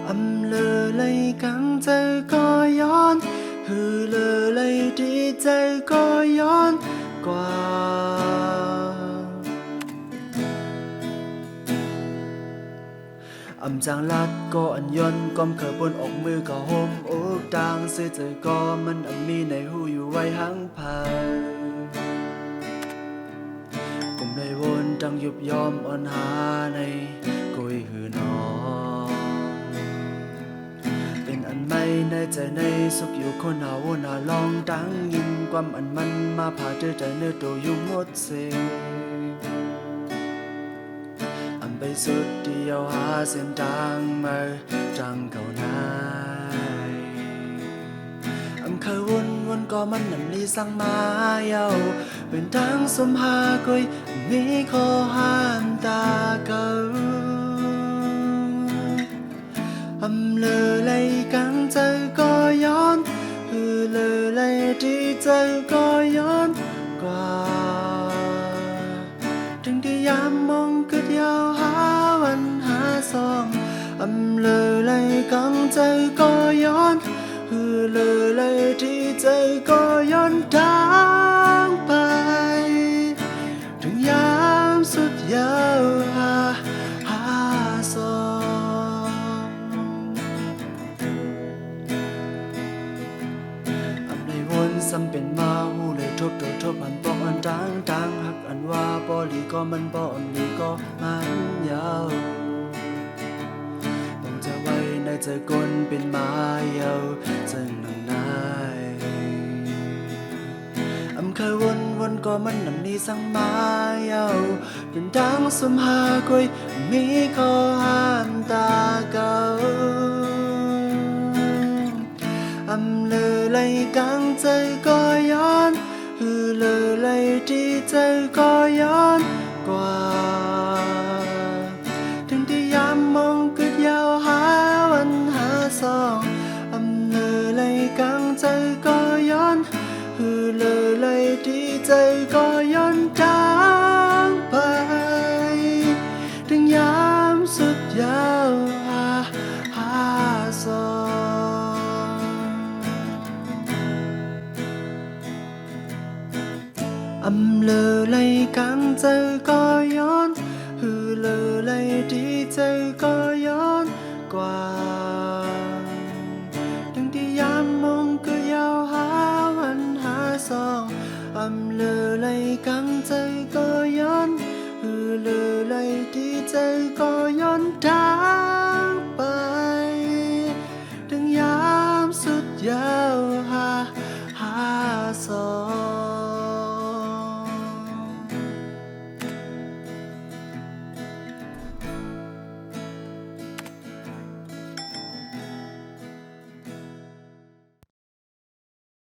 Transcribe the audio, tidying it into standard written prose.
อำเลยกังใจก็ย้อนฮือเลยดีใจก็ย้อนกว่าอำจางลัดก็อันยนก้มเคยบนอกมือก็โฮมอกดังเสียใจก็มันมีในหูอยู่ไว้หังพายกุมในวนดังยุบยอมอ่อนหาในกุยหือนอเป็นอันไม่ในใจในสุขอยู่คนหาวนหาลองดังยินความอันมันมาผ่าเจอใจเนื้อตัวอยู่หมดเสียไปสุดเดียวหาเส้นทางมาจังเขานายเคยวนก็มันนำลีสั่งมาเยาเป็นทางสมหากุยมีขอห้ามตาเก่าเลยกังใจก็ย้อนฮือเลยดีใจก็ย้อนกว่าถึงที่ยามมองก็ยาวหาวันหาซองเลยกังใจก็ย้อนฮือเลยดีใจก็ย้อนทางไปถึงยามสุดยาวหาซองวนซ้ำเป็นมาหูเลยทบอันปอกอันดังหักอันว่าบอลีก็มันบออันลีก็มันยาวต้องจะไว้ในใจคนเป็นไม้ยาวจึงนังนายเคยวนก็มันนำนี้สั่งมายาวเป็นดังสมหากุยมีข้อห้ามตาเก่าเลยกังใจก็ย้อนฮือเลยดีใจก็ย้อนกว่าถึงที่ยามมองก็ยาวหาวันหาซองเลยกังใจก็ย้อนฮือเลยดีใจก็ย้อนจางไปถึงยามสุดยาวหาซองเลยกังใจก็ย้อนฮือเลยดีใจก็ย้อนกว่าถึงที่ยามมองก็ยาวหาวันหาซองเลยกังใจก็ย้อนฮือเลยดีใจก็ย้อนทางไปถึงยามสุดยา